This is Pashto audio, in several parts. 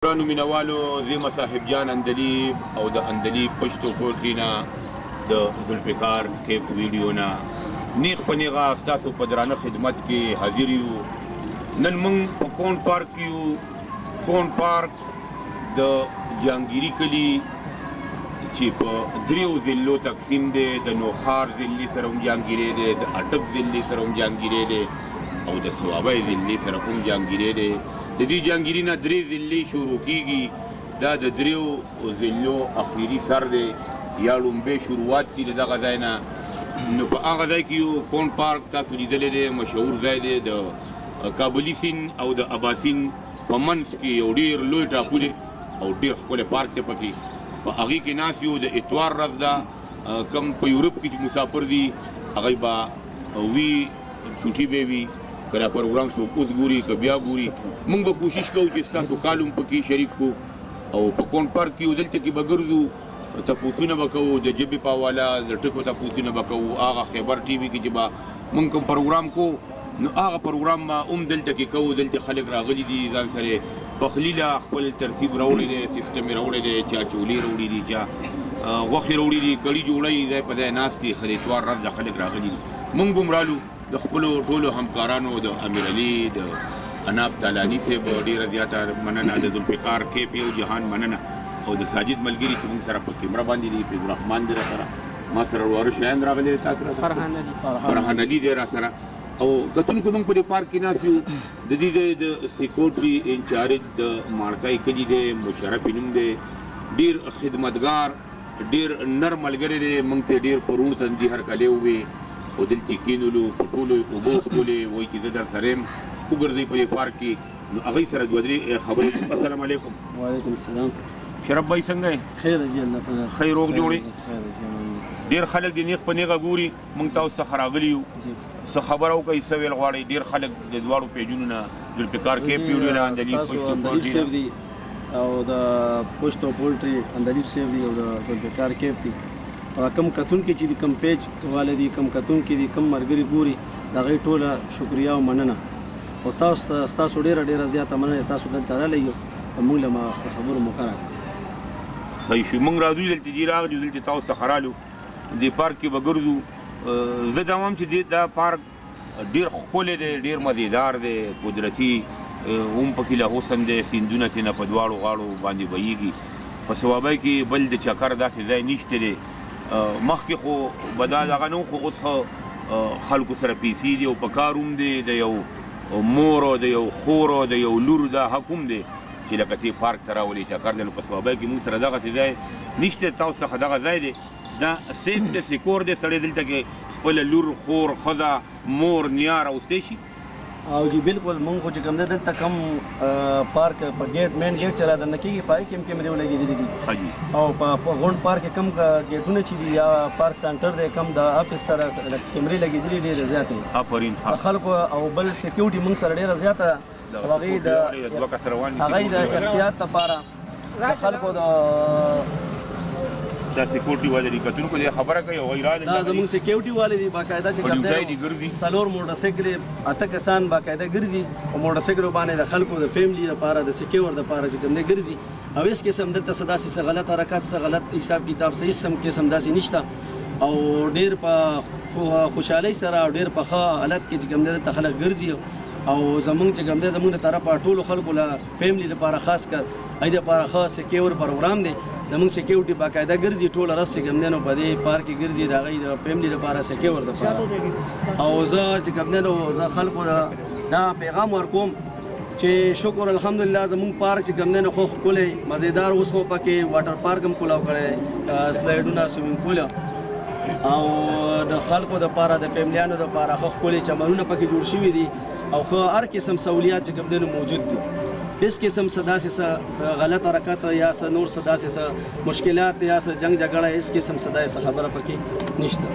ورانو مینوالو زیمه صاحب جان اندلیب او د اندلیب پښتو پورټری نه د ذوالفقار کیپ ویډیو نه نیغ په نیغه ستاسو په درانه خدمت کې حاضر یو. نن موږ په کون پارک کې یو. کون پارک د جهانګیري کلي چې په دریو ضلعو تقسیم دی. د نوخار ضلعې سره هم جهانګیری دی، د اټک ضلعې سره هم جهانګیری دی او د صوابۍ ضلعې سره هم جهانګیری دی. د دې جهانګیري نه درې ضلعې شروع کېږي. دا د دریو ضلعو اخري سر دی یا لومبی شروعات دي له دغه ځای نه. نو په هغه ځای کې یو کون پارک تاسو لیدلی دی، مشهور ځای دی د کابلي سیند او د اباسین په منځ کې یو ډېر لوی ټاپو دی او ډېر ښکلی پارک دی. پکې په هغې کې ناست یو. د اتوار ورځ ده، کم په یورپ کې چې مسافر دي هغوی به وي، چوټي به وي، که دا پروګرام څوک اوس ګوري که بیا ګوري. موږ به کوشش کوو چې ستاسو کال هم پکې شریک کړو او په کون پارک کې یو دلته کې به ګرځو، تپوسونه به کوو د ژبې په حواله، د ټکو تپوسونه به کوو. هغه خیبر ټي وي کې چې به موږ کوم پروګرام کوو نو هغه پروګرام به هم دلته کې کوو. دلته خلک راغلي دي ځان سره پخلي له خپل ترتیب راوړی دی، سیسټم یې راوړی دی، چا چولې راوړي دي، چا غوښې راوړي دي، کړي جوړوي، ځای په ځای ناست دي. ښه د اتوار ورځ د خلک راغلي دي. موږ به هم رالو د خپلو ټولو همکارانو، د امیر علي، د اناب تالاني صاحب ډېره زیاته مننه، د ذوالفقار کیپ یو جهان مننه او د ساجد ملګري چې موږ سره په کیمره باندې دي، فیض الرحمن دی را سره، ما سره واره شیان راغلي دي، تاسو سره فرحان علي دی را سره. او کتونکو موږ په دې پارک کې ناست یو. د دې ځای د سیکورټري انچارج د ماڼکای کلي دی، مشرف نوم دی، ډېر خدمتګار، ډېر نر ملګری دی. موږ ته ډېر پرون تندي هرکلی ووې او دلته کېنولو، په ټولو اوبه څښلې، وایي چې زه در سره یم، وګرځئ په دې پارک کې. نو هغوی سره دوه درې خبرې. السلام علیکم. وعلیکم السلام. شرف بھائی څنګه یې؟ خیر دی الله فضل. خیر روغ جوړې؟ ډېر خلک د نیغ په نیغه ګوري. موږ تاسو څخه راغلي یو، څه خبره وکړئ، څه ویل غواړئ. ډېر خلک د دواړو پیجونو نه، ذوالفقار کیپ ویډیو نه، اندلیب پښتو صاحب دی او د پښتو پولټري اندلیب صاحب دی او د ذوالفقار کیپ دی. کم کتونکي چې دي، کم پیج والا دي، کم کتونکي دي، کم ملګري ګوري، د هغوی ټوله شکریا او مننه. او تاسو ته ستاسو ډېره زیاته مننه، تاسو دلته راغلی یو او موږ له خبرو موقع راکړه. صحیح شو. موږ راځو دلته چې راغلو، دلته تاسو څخه رالو، دې پارک کې به ګرځو. زه دا وایم چې دا پارک ډېر ښکلی دی، ډېر مزېدار دی، قدرتي هم پکې له حسن دی، سیندونه ترې نه په دواړو غاړو باندې بهیږي. په صوابۍ کې بل د چکر داسې ځای نشته دی. مخکې خو به دا دغه نه خو اوس خلکو سره پیسې دي او په کار هم دی. د یو مور او د یو خور او د یو لور دا حق هم دی چې لکه تی پارک ته راولي چکر دی. نو په صوابۍ کې موږ سره دغسې ځای نشته. تاسو څخه دغه ځای دی، دا سیف دی، سیکور دی. سړی دلته کې خپله لور، خور، ښځه، مور، نیا راوستی شي. او جی بالکل. مونږ خو چې کوم دی دلته کم پارک په ګیټ مین ګیټ چې رادننه کېږي په هغې کې هم کیمرې ولګېدلې دي. او په غونډ پارک کې کم ګیټونه چې دي یا پارک سنټر دی، کم د آفس سره کیمرې لګېدلې ډېرې زیاتې. آفرین. خلکو او بل سیکیورټي مونږ سره ډېره زیاته، هغوی د احتیاط لپاره د خلکو دا سیکورټي والے دي. کتونکو دې خبره کوي هغوی راځي. دا زموږ سیکورټي والے دي، باقاعده چې څلور موټرسایکلې، اته کسان باقاعده ګرځي او موټرسایکلو باندې د خلکو د فیملي لپاره، د سکیور لپاره چې کوم دی ګرځي. او هېڅ قسم دلته څه داسې څه غلط حرکات، څه غلط حساب کتاب، څه هېڅ قسم داسې نشته. او ډېر په خوشحالۍ سره او ډېر په ښه حالت کې چې کوم دی دلته خلک ګرځي. او زمونږ چې کوم دی زمونږ د طرفه ټولو خلکو له فیملي لپاره خاص کر هغوی دپاره ښه سکیور پروګرام دی. زمونږ سیکیورټي باقاعده ګرځي ټوله ورځ چې کوم دی نو په دې پارک کې ګرځي د هغوی د فیملي لپاره سکیور دپاره. او زه چې کوم دی نو زه خلکو دا پیغام ورکوم چې شکر الحمدلله زمونږ پارک چې کوم دی نو خو ښکلی مزېدار. اوس خو پکې واټر پارک هم کولاو کړی، سلایډونه، سویمینګ پول، او د خلکو دپاره، د فیملیانو دپاره ښه ښکلي چمنونه پکې جوړ شوي دي او ښه هر قسم سہولیات چې کوم دی نو موجود دي. هېڅ قسم څه داسې څه غلط حرکت یا څه نور څه داسې څه مشکلات یا څه جنګ جګړه، هېڅ قسم څه داسې خبره پکې نشته.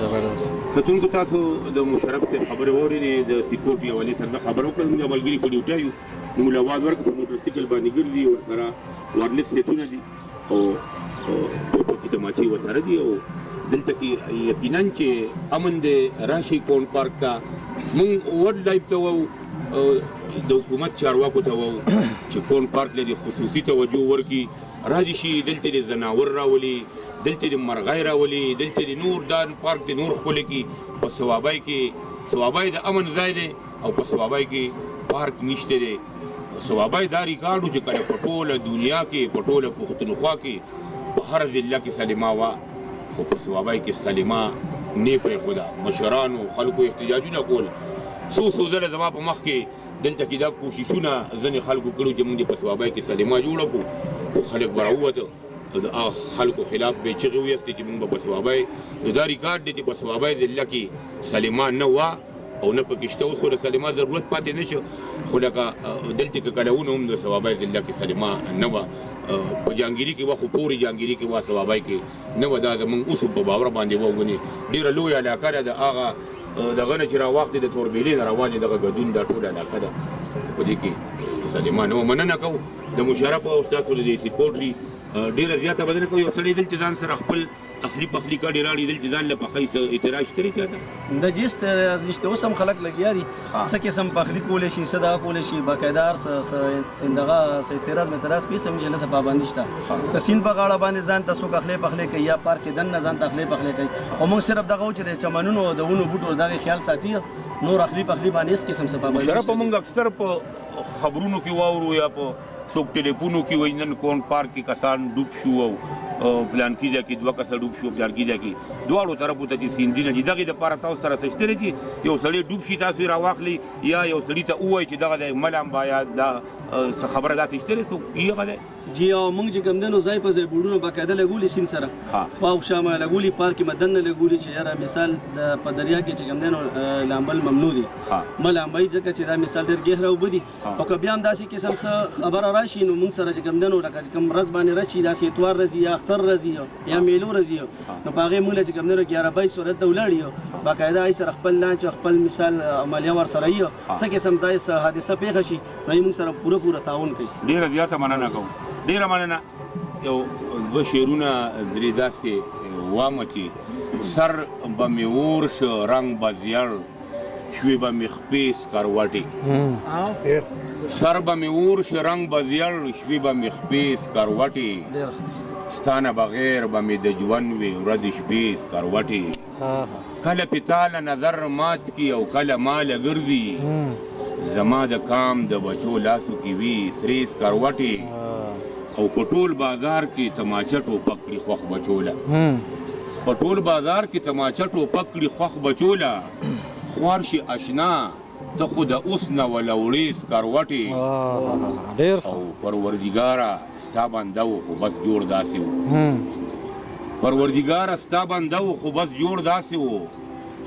زبردست. کتونکو تاسو د مشرف صاحب خبرې واورېدې، د سیکورټي حوالې سره دا خبره وکړه. موږ ملګري په ډیوټي یو، موږ له اواز ورکړو، په موټرسایکل باندې ګرځي، ورسره وارلیس سیټونه دي او ټوپکي تماچې ورسره دي. او دلته کې یقینا چې امن دی. راشئ کون پارک ته. موږ ورلډ لایف ته وایو د حکومت چارواکو ته وو چې کون پارک لري خصوصي توجه ورکړي، راځي شي دلته د ځناور راولي، دلته د مرغۍ راولي، دلته د نور دا پارک د نور ښکلی کړي. په ثوابۍ کې ثوابۍ د امن ځای دی او په ثوابۍ کې پارک نشته دی. ثوابۍ دا ریکارډ و چې کله په ټوله دنیا کې په ټوله پښتونخوا کې په هر ضلع کې سلیما وه، خو په ثوابۍ کې سلیما نه پرېښوده. مشرانو خلکو احتجاجونه کول، څو ځله زما په مخ کې دلته کې دا کوششونه ځینې خلکو کړي چې موږ په ثوابۍ کې سلیما جوړه کړو، خو خلک به راووته د هغه خلکو خلاف به یې چغې ویستې چې موږ به په ثوابۍ. نو دا ریکارډ دی چې په ثوابۍ ضلع کې سلیما نه وه او نه پکې شته. اوس خو د سلیما ضرورت پاتې نه شو، خو لکه دلته کې کلونه هم د ثوابۍ ضلع کې سلیما نه وه. په جهانګیري کې وه، خو پورې جهانګیري کې وه، ثوابۍ کې نه وه. دا زموږ اوس په باور باندې وونې ډېره لویه علاقه ده. د هغه دغه نه چې راواخلې د توربېلې نه روانې دغه ګدون دا ټوله علاقه ده، په دې کې سلیما نه وه. مننه کوو د مشرف او ستاسو د سیکورټري ډېره زیاته مننه کوو. یو سړی دلته ځان سره خپل اخلي پخلي کاډې راړي، دلته ځان له پخۍ څه اعتراض شته چاته؟ د جیست اعتراض نشته. اوس هم خلک لګیا دي څه قسم پخلي کولی شي، څه دغه کولی شي، باقاعده هر څه دغه څه اعتراض متراض پیس هم چې نه څه پابندي شته. که سیند په غاړه باندې ځان ته څوک اخلی پخلی کوي یا پارک کې دننه ځان ته اخلی پخلی کوي، او موږ صرف دغه و چې د چمنونو د ونو بوټو دغې خیال ساتي، نور اخلي پخلي باندې هېڅ قسم څه پابندي مشرف موږ اکثر په خبرونو کې واورو یا په څوک ټلیفونو کې وایي نن کون پارک کې کسان ډوب شو او پلانکي ځای کې 2 کسه ډوب شو، پلانکي ځای کې دواړو طرفو ته چې سیندونه دي دغې دپاره تاسو سره څه شته دی چې یو سړی ډوب شي تاسو یې راواخلئ یا یو سړي ته ووایي چې دغه دی ملامبا یا دا څه خبره داسې شته دی څوک هغه دی؟ جی او موږ چې کوم دی نو ځای په ځای بورډونه باقاعده لګولي سیند سره خوا او شا ما لګولي، پارک کې دننه لګولي چې یاره مثال په دریا کې چې کوم دی نو لامبل ممنوع دي، مه لامبئ ځکه چې دا مثال ډېر ګهره اوبه دي. او که بیا هم داسې قسم څه خبره راشي نو موږ سره چې کوم دی نو لکه چې کوم ورځ باندې راشي داسې اتوار ورځي یا اختر ورځي یا میلو ورځي، نو په هغې موږ له چې کوم دی نو 11 صورت ته ولاړ یو باقاعده هغې سره خپل لانچ خپل مثال عملیه ورسره یو څه قسم داسې حادثه پیښه شي نو یې موږ سره پوره تعاون کوي. ډېره زیاته مننه کوم، ډېره مننه. یو 2 شعرونه درې داسې وامه چې سر به مې اور شو رنګ به زیړ شوې به مې خپې سکروټې، سر به مې اور شو رنګ به زیړ شوې به مې خپې سکروټې، ستانه بغیر به مې د ژوند وې ورځې شپې سکروټې، کله پې تاله نظر مات کي او کله ماله ګرځي، زما د کام د بچو لاسو کې وي سرې سکروټې، او په ټول بازار کې تماچه ټوپک کړي خوښ بچوله، په ټول بازار کې تماچه ټوپک کړي خوښ بچوله، خوار شي اشنا ته خو د اوس نه وله وړې سکروټې، او پروردګاره ستا بنده و خو بس جوړ داسې و، پروردګاره ستا بنده و خو بس جوړ داسې و،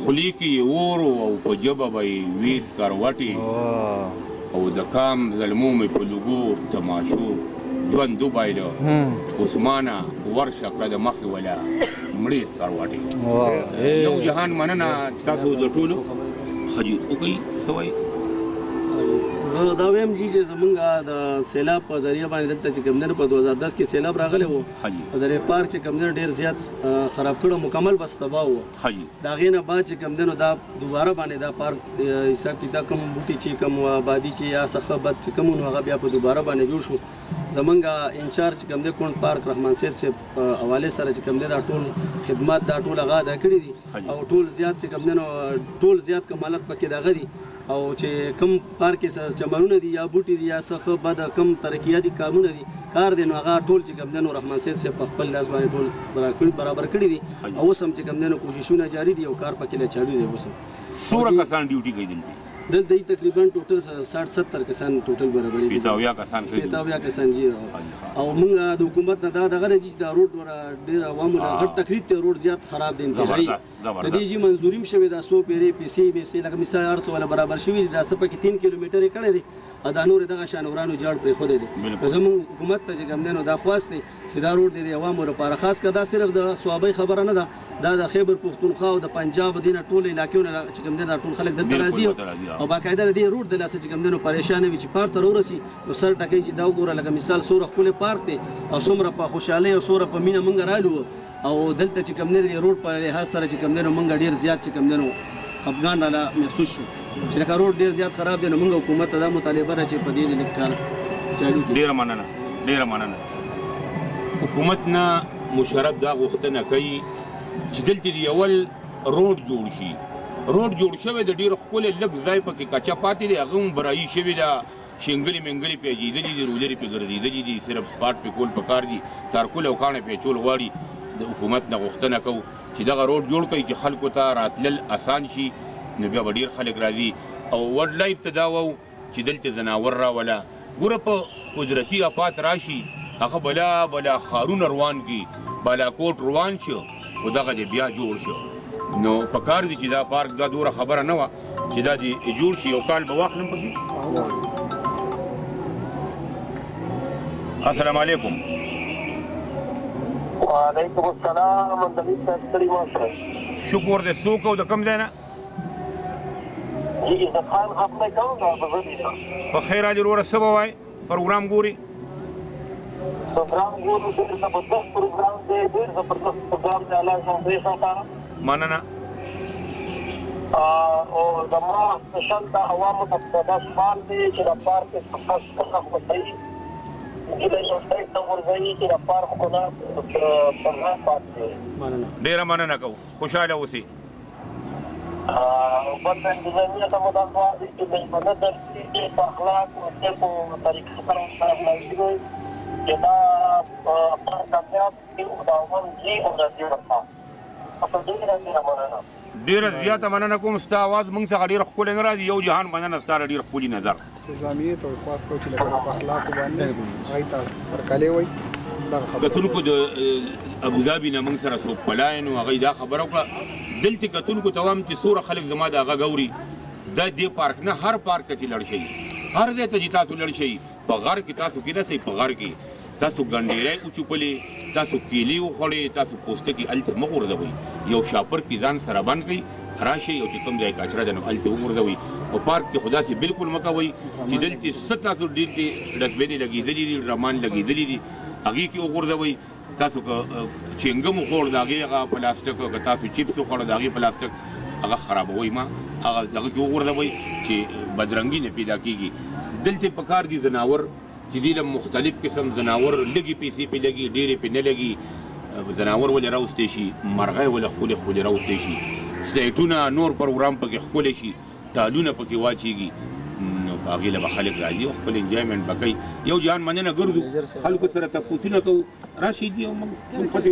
خولې کې یې اور او په ژبه به یې وې سکروټې، او د کام زلمو مې په لږو تماشو ژوند وبایله، عثمانه ورشه کړه د مخې وله مړې سکروټې. یو جهان مننه ستاسو د ټولو. ښه جي وکړئ څه وایي؟ زه دا وایم جي چې زمونږ د سیلاب په ذریعه باندې دلته چې کوم دی په 2010 کې سیلاب راغلی و، د درې پارک چې کوم دی ډېر زیات خراب کړی، مکمل بس تباه و. د هغې نه بعد چې کوم دی نو دا دوباره باندې دا پارک حساب کتاب کوم بوټي چې کوم آبادي چې یا څخه بد چې کوم نو هغه بیا په دوباره باندې جوړ شو. زمونږ انچارج چې کوم دی کونډ پارک رحمان سید صاحب په حوالې سره چې کوم دی دا ټول خدمات دا ټول هغه ادا کړي دي، او ټول زیات چې کوم دی نو ټول زیات کمالات پکې دغه دي، او چې کوم پارک کې چمنونه دي یا بوټي دي یا څه بد کم ترقیاتي کارونه دي کار دی نو هغه ټول چې کوم دی نو رحمان سید صاحب په خپل لاس باندې ټول برابر کړي دي، او اوس هم چې کوم دی نو کوششونه جاري دي او کار پکې لا چالو دی. اوس څومره کسان ډیوټي کوي دلته؟ دلته تقریبا ټوټل 60-70 کسان ټوټل برابري دي، 50 کسان جی. او موږ د حکومت نه دا دغه راځي چې دا روډ ډېر عوامو له غټ تقریر ته روډ زیات خراب دي، انتهایی د دې جی منظوري هم شوې ده، 100 پیسې لکه مثال 400 ولا برابر شوي دي، دا څه پکې 3 کیلومتر یې کړی دی، دا نور دغه شانورانو جاړ پرېښودی دی. زموږ حکومت ته چې کوم دی نو دا خواست دی چې دا روډ د عوامو لپاره خاص کر دا صرف د ثوابۍ خبره نه ده، دا د خیبر پښتونخوا او د پنجاب د نه ټول علاقو نه چې کوم دی دا ټول خلک دلته راځي، او باقاعده د دې روډ د لاسه چې کوم دی نو پریشانه وي چې پار ته ورسي نو سر ټکوي چې دا وګوره لکه مثال څومره ښکلی پارک دی او څومره په خوشحالۍ او څومره په مینه موږ رالو، او دلته چې کوم دی د روډ په لحاظ سره چې کوم دی نو موږ ډېر زیات چې کوم دی نو خفګان راله محسوس شو. چې لکه روډ ډېر زیات خراب دی نو موږ حکومت ته دا مطالبه ده چې په دې لږ کار چالو کړي. ډیره مننه. حکومت نه مشرف دا غوښتنه کوي چې دلته د اول روډ جوړ شي. روډ جوړ شوی د ډېر ښکلی لږ ځای پکې کچه پاتې دی، هغه هم برایي شوې ده، شینګلې منګلې پې اجېدلي دي، رولرې پې ګرځېدلي دي، صرف سپاټ پې کول پکار دي، تارکول او کاڼې پې اچول غواړي. د حکومت نه غوښتنه کوو چې دغه روډ جوړ کړي چې خلکو ته راتلل اسان شي، نو بیا به ډېر خلک راځي. او وډ لایف ته دا وو چې دلته ځناور راوله. ګوره په قدرتي آفات راشي هغه بلا ښارونه روان کړي، بالاکوټ روان شو خو دغه دې بیا جوړ شو. نو پکار دي چې دا پارک دا دوره خبره نه وه چې دا دې جوړ شي، یو کال به واخلم پکې. السلام علیکم. وعلیکم السلام. اندلیب صاحب ستړي مه شئ. شکر دې. څوک او د کوم ځای نه؟ جی عزت خان خبرې کوم دا په زړه ده. په خیر علي وروره څه به وایې؟ پروګرام ګوري؟ پروګرام ګورو، ډېر زبردست پروګرام دی، ډېر زبردست پروګرام دی. الله زموږ دې ساته. مننه. او زما سپیشل د عوامو ته دا سوال دی چې د پارک څخه وځي چې یو ځای ته ورځي چې د پارک ښکلا پر ځای پاتې. ډېره مننه کوو. خوشحاله اوسئ. بل د انتظامیه ته مو دا سوال دی چې مېلمانه درسي چې په اخلاق او په طریقه سره ورسره ملایي دی چې دا پارک کامیاب کړي او د عوام جي او د دې ورته. ډیره زیاته مننه کوم. ستا اواز موږ څخه ډېر ښکلی نه راځي. یو جهان مننه ستا له ډېر ښکلي نظر. انتظامیې ته خواست کوو چې لکه په اخلاقو باندې هغوی ته ورکلی وایي. کتونکو د ابوظبي نه موږ سره څوک پلاین نو هغوی دا خبره وکړه. دلته کتونکو ته وایم چې څومره خلک زما د غږ اوري، دا دې پارک نه هر پارک ته چې لړ شئ، هر ځای ته چې تاسو لړ شئ، په غر کې تاسو کېناستئ، په غر کې تاسو ګنډېری وچوپلې، تاسو کیلې وخوړې، تاسو پوستکي هلته مه غورځوئ. یو شاپر کې ځان سره بند کړئ، راشئ او چې کوم ځای کچره ده نو هلته وغورځوئ. په پارک کې خو داسې بلکل مه کوئ چې دلته څه تاسو ډېرې ډسبینې لګېدلي دي، ډرمان لګېدلي دي، هغې کې وغورځوئ. تاسو که چینګم وخوړ د هغې هغه پلاستک، که تاسو چپس وخوړ د هغې پلاستک، هغه خرابوئ مه، هغه دغه کې وغورځوئ چې بدرنګي نه پیدا کېږي. دلته پکار دي ځناور چې دې له مختلف قسم ځناور، لږې پیسې پې لګي، ډېرې پې نه لګي. ځناور ولې راوستی شي، مرغۍ ولې ښکلې راوستی شي، سایټونه نور پروګرام پکې ښکلی شي، ټالونه پکې واچېږي، نو په هغې له به خلک راځي او خپل انجوایمنټ به کوي. یو جهان مننه ګرځو، خلکو سره تپوسونه کوو، راشئ دي او موږ فتح